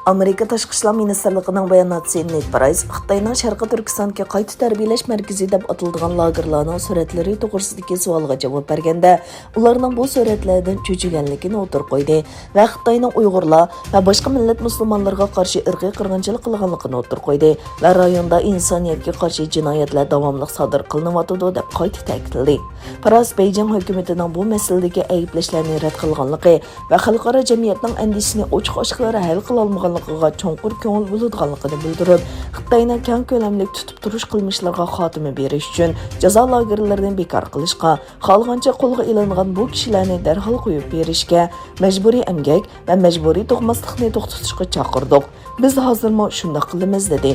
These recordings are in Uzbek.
Amerika Tashqi ishlar ministrligining bayonotchisi Ned Price Xitoyning Sharqi Turkistondagi qayta tarbiyalash markazi deb ataladigan lagerlarning suratlari to'g'risidagi savolga javob berganda, ularning bu suratlardan cho'chiganligini o'tirib qo'ydi va Xitoyning Uyg'urlar va boshqa millat musulmonlarga qarshi irqiy qirg'inchilik qilganligini o'tirib qo'ydi va rayonda insoniyatga qarshi jinoyatlar davomli sodir qilinayotdi deb qayta ta'kidladi. Price Beijing hukumatining bu masaladagi ayblashlarni rad qilganligi va xalqaro jamiyatning andishini ochiq-ochiqlara hal qila olmaganligiga cho'nqur ko'ngil bo'ladiganligini bildirib, Xitoyni keng ko'lamli tutib turish qilmishlariga xotima berish uchun jazo lagerlaridan bekor qilishga, xohlagancha qo'lga ilingan bu kishilarni darhol qo'yib berishga, majburiy emgak va majburiy tug'maslikni to'xtatishga chaqirdik. Biz hozirmi shunday qilamiz dedi.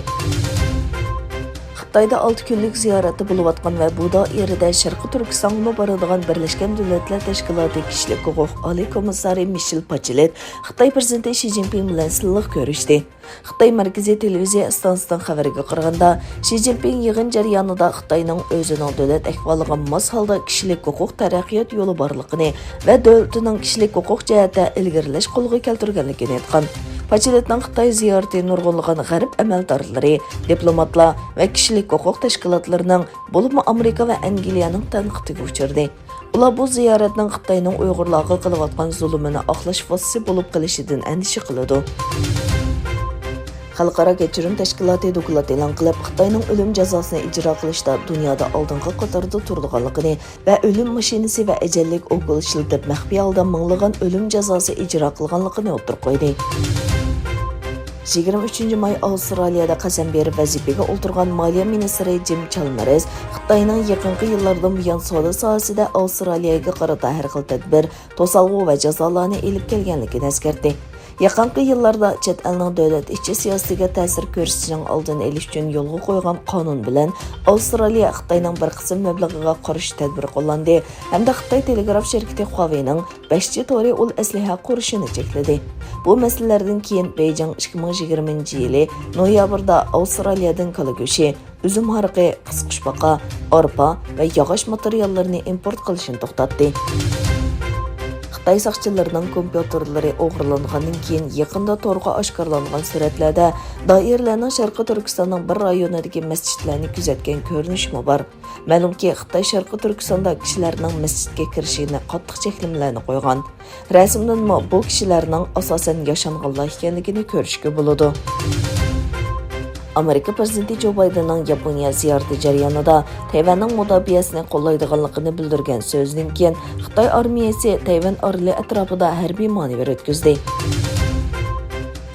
Xitoyda 6 kunlik ziyorati bo'layotgan va bu doirada Sharqi Turkistonga boradigan Birlashgan Davlatlar Tashkiloti kishilik huquq oliy komissari Michel Bachelet Xitoy prezidenti Xi Jinping bilan silliq ko'rishdi. Xitoy markaziy televiziya stansiyasining xabariga qaraganda, Xi Jinping yig'in jarayonida Xitoyning o'zining davlat ahvoliga mos holda kishilik huquq taraqqiyot yo'li borligini va davlatining kishilik huquq jihatda ilgarilash qo'lga keltirganligini aytgan. Bacheletning Xitoy ziyorati nurg'unlagan g'arb amaldorlari, diplomatlar va kishilik huquq tashkilotlarining, bo'lib Amerika va Angliyaning tanqidiga uchirdi. Ular bu ziyoratning Xitoyning Uyg'urlarga qilayotgan zulmini oqlash vositasi bo'lib qolishidan andisha qiladi. Xalqaro kechirim tashkiloti doklad e'lon qilib, Xitoyning o'lim jazosini ijro qilishda dunyoda oldingi qatorda turganligini va o'lim mashinasi va ajallik o'qil ishlatib maxfiy holda minglagan o'lim jazosi ijro qilganligini o'tirib qo'ydi. 23 may Avstraliyada qasam berib vazifaga o'tirgan Moliya ministri Jim Chalmers Xitoyning yaqinqi yillardan buyon savdo sohasida Avstraliyaga qarata har xil tadbir, to'salg'u va jazolarni elib kelganligini eskartdi. Yaqinqi yillarda chet elning davlat ichi siyosatiga ta'sir ko'rsatishning oldini olish uchun yo'lga qo'ygan qonun bilan Avstraliya Xitoyning bir qism mablag'iga qarshi tadbir qo'llandi hamda Xitoy telegraf shirkati Huawei'ning 5G to'ri ul asliha qurishini chekladi. Bu masalalardan keyin Beijing 2020-yili noyabrda Avstraliyadan kala go'shi, uzum harqi, qisqichbaqa, arpa va yog'och materiallarini import qilishni to'xtatdi. Xitoy soqchilarining kompyuterlari o'g'irlangandan keyin yaqinda to'rga oshkorlangan suratlarda doiralarning Sharqi Turkistonning bir rayonidagi masjidlarni kuzatgan ko'rinishmi bor. Ma'lumki, Xitoy Sharqi Turkistonda kishilarning masjidga kirishini qattiq cheklimlarni qo'ygan. Rasmdan bu kishilarning asosan yashanganlar ekanligini ko'rishga bo'ladi. Amerika prezidenti Joe Bidenning Yaponiya ziyorati jarayonida Tayvanning mudofaasini qo'llaydiganligini bildirgan so'zdan keyin Xitoy armiyasi Tayvan oroli atrofida harbiy manevr o'tkazdi.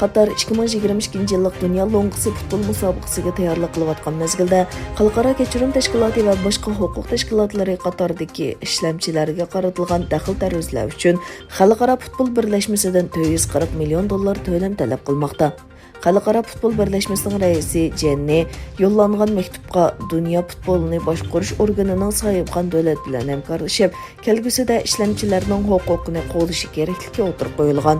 Qatar 2022 yillik Dunyo Longsi futbol musobaqasiga tayyorlik qilayotgan mezgilda Xalqaro kechirim tashkiloti va boshqa huquq tashkilotlari qatoridagi ishlamchilarga qaratilgan daxl-taruzlar uchun Xalqaro futbol birlashmasidan $440 million to'lam talab qilmoqda. Xalqaro futbol birlashmasining raisi Jenni yo'llangan maktubga dunyo futbolini boshqarish organining sohibxon davlat bilan hamkorlashib, kelgusida ishlamchilarning huquqini qo'llashi kerakligi o'tirib qo'yilgan.